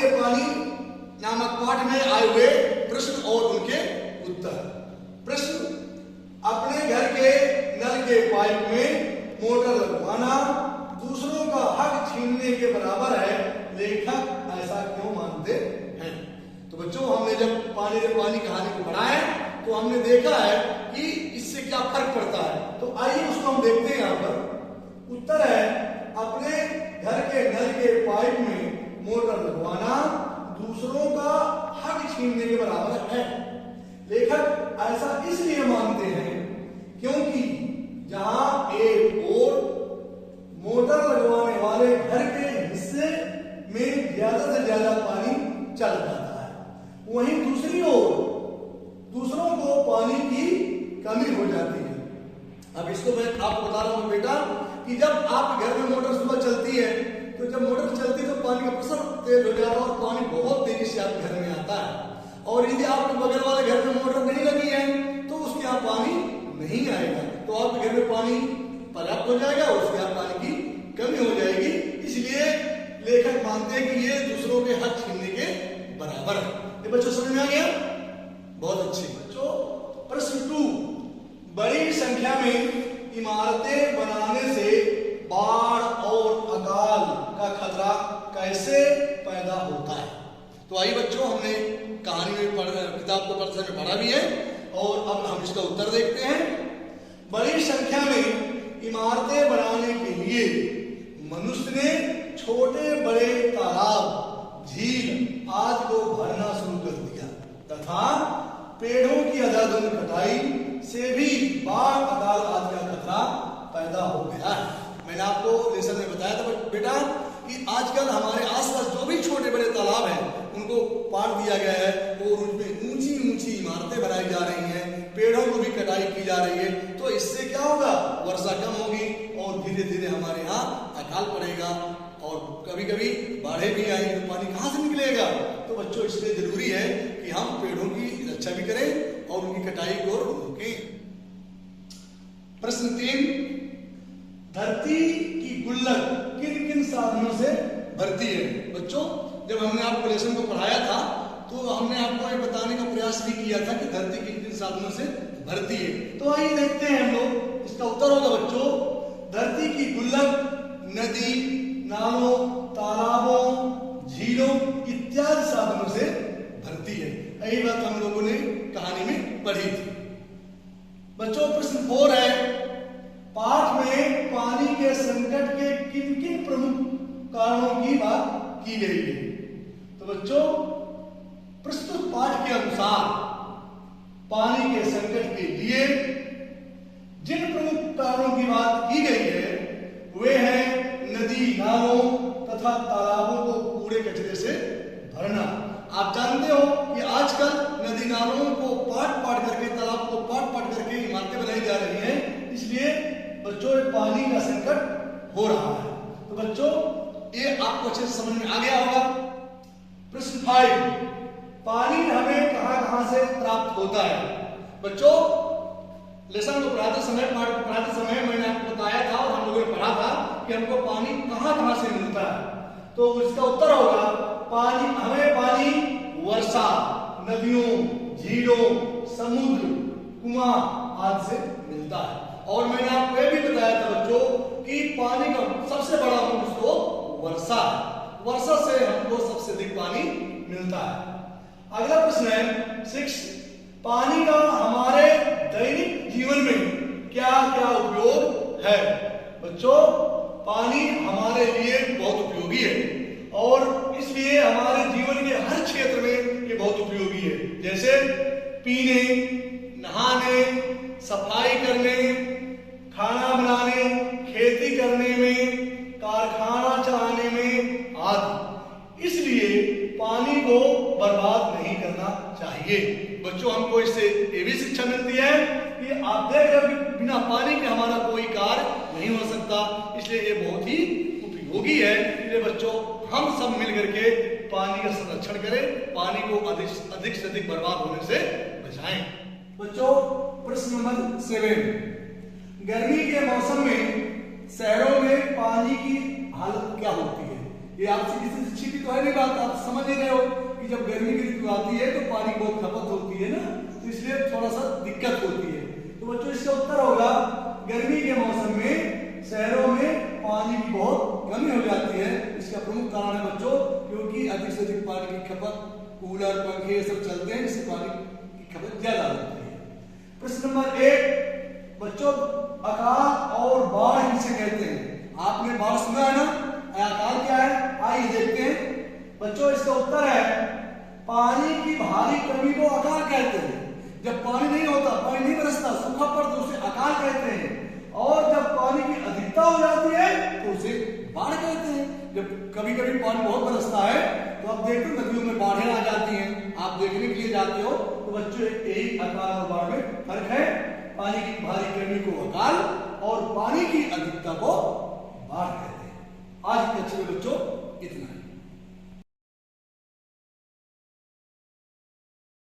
रे पानी नामक पाठ में आए हुए प्रश्न और उनके उत्तर। प्रश्न, अपने घर के नल के पाइप में मोटर लगवाना दूसरों का हक छीनने के बराबर है, लेखक ऐसा क्यों मानते हैं? तो बच्चों, हमने जब पानी रे पानी कहानी को पढ़ा है तो हमने देखा है कि इससे क्या फर्क पड़ता है। तो आइए उसको हम देखते हैं। यहाँ पर उत्तर है, अपने घर के नल के पाइप में मोटर लगवाना दूसरों का हक छीनने के बराबर है। लेखक ऐसा इसलिए मानते हैं क्योंकि जहां एक ओर मोटर लगवाने वाले घर के हिस्से में ज्यादा से ज्यादा पानी चल जाता है, वहीं दूसरी ओर दूसरों को पानी की कमी हो जाती है। अब इसको मैं आपको बता रहा हूं बेटा कि जब आपके घर में मोटर सुबह चलती है तो जब मोटर चलती है तो पानी का प्रेशर तेज हो जाता है और पानी बहुत तेजी से आपके घर में आता है। और यदि आपके बगल वाले घर में मोटर नहीं लगी है तो उसके यहाँ पानी नहीं आएगा, तो आपके घर में पानी पर्याप्त हो जाएगा, उसके यहाँ पानी की कमी हो जाएगी। इसलिए लेखक मानते हैं कि ये दूसरों के हक छीनने के बराबर है। ये बच्चों समझ में आ गया? बहुत अच्छे बच्चों। प्रश्न 2, बड़ी संख्या में इमारतें बनाने से बाढ़ और अकाल का खतरा कैसे पैदा होता है? तो आइए बच्चों, हमने कहानी में किताब को पढ़ा भी है और अब हम इसका उत्तर देखते हैं। बड़ी संख्या में इमारतें बनाने के लिए मनुष्य ने छोटे बड़े तालाब, झील आदि को भरना शुरू कर दिया तथा पेड़ों की अंधाधुंध कटाई से भी बाढ़ अकाल आदि का खतरा पैदा हो गया है। मैंने आपको लेसन में बताया था बेटा कि आजकल हमारे आसपास जो भी छोटे बड़े तालाब हैं उनको पाट दिया गया है और उनमें ऊंची ऊंची इमारतें बनाई जा रही हैं, पेड़ों को भी कटाई की जा रही है। तो इससे क्या होगा? वर्षा कम होगी और धीरे धीरे हमारे यहाँ अकाल पड़ेगा और कभी कभी बाढ़ें भी आएंगी, तो पानी कहाँ से निकलेगा? तो बच्चों, इसलिए जरूरी है कि हम पेड़ों की रक्षा भी करें और उनकी कटाई को रोकें। प्रश्न 3, धरती की गुल्लक किन किन साधनों से भरती है? बच्चों, जब हमने आपको लेसन को पढ़ाया था तो हमने आपको ये बताने का प्रयास भी किया था कि धरती किन किन साधनों से भरती है। तो आइए देखते हैं हम लोग। इसका उत्तर होगा बच्चों, धरती की गुल्लक नदी, नालों, तालाबों, झीलों इत्यादि साधनों से भरती है। यही बात हम लोगों ने कहानी में पढ़ी थी। बच्चों, प्रश्न 4 है, पाठ में पानी के संकट के किन किन प्रमुख कारणों की बात की गई है? तो बच्चों, प्रस्तुत पाठ के अनुसार पानी के संकट के लिए जिन प्रमुख कारणों की बात की गई है वे हैं नदी, नालों तथा तालाबों को कूड़े कचरे से भरना। आप जानते हो कि आजकल नदी नालों को पाट करके, तालाब को पाट करके इमारतें बनाई जा रही हैं, इसलिए बच्चों पानी का संकट हो रहा है। तो बच्चों, ये आपको अच्छे से समझ में आ गया होगा। प्रश्न 5, पानी हमें कहां से प्राप्त होता है? बच्चों, लेसन को पढ़ाते समय मैंने आपको बताया था और हम लोगों ने पढ़ा था कि हमको पानी कहां से मिलता है। तो इसका उत्तर होगा, हमें पानी वर्षा, नदियों, झीलों, समुद्र, कुआं आदि से मिलता है। और मैंने आपको यह भी बताया था बच्चों कि पानी का सबसे बड़ा स्रोत वर्षा है। वर्षा से हमको सबसे अधिक पानी मिलता है। अगला प्रश्न है 6, पानी का हमारे दैनिक जीवन में क्या क्या उपयोग है? बच्चों, पानी हमारे लिए बहुत उपयोगी है और इसलिए हमारे जीवन के हर क्षेत्र में ये बहुत उपयोगी है। जैसे पीने, नहाने, सफाई करने, खाना बनाने, खेती करने में, कारखाना चलाने में आदि। इसलिए पानी को बर्बाद नहीं करना चाहिए। बच्चों, हमको इससे ये भी शिक्षा मिलती है कि आप देख रहे हो बिना पानी के हमारा कोई कार्य नहीं हो सकता, इसलिए ये बहुत ही उपयोगी है। इसलिए बच्चों, हम सब मिल करके पानी का संरक्षण करें, पानी को अधिक से अधिक बर्बाद होने से बचाएं। बच्चों, प्रश्न नंबर 7, गर्मी के मौसम में शहरों में पानी की हालत क्या होती है? ये आपसे किसी से छिपी तो है नहीं बात, आप समझ ही रहे हो कि जब गर्मी की ऋतु आती है तो पानी बहुत खपत होती है ना, तो इसलिए थोड़ा सा दिक्कत होती है। तो बच्चों इसका उत्तर होगा गर्मी के मौसम में शहरों में पानी की बहुत कमी हो जाती है। इसका प्रमुख कारण है बच्चों क्योंकि अधिक से अधिक पानी की खपत, कूलर पंखे ये सब चलते हैं, इससे पानी की खपत ज्यादा होती है। प्रश्न नंबर 1 बच्चों, अकाल और बाढ़ किसे कहते हैं? आपने बाढ़ सुना है ना, अकाल क्या है? आइए देखते हैं बच्चों। इसका उत्तर है पानी की भारी कमी को अकाल कहते हैं। जब पानी नहीं होता, पानी नहीं बरसता, सूखा पड़ता तो उसे अकाल कहते हैं, और जब पानी की अधिकता हो जाती है तो उसे बाढ़ कहते हैं। जब कभी कभी पानी बहुत बरसता है तो आप देखते हो नदियों में बाढ़ें आ जाती हैं, आप देखने के लिए जाते हो। तो बच्चों यही अकाल और बाढ़ में फर्क है। पानी की भारी कमी को अकाल और पानी की अधिकता को बाढ़ कहते हैं। आज के कक्षा में बच्चों इतना है।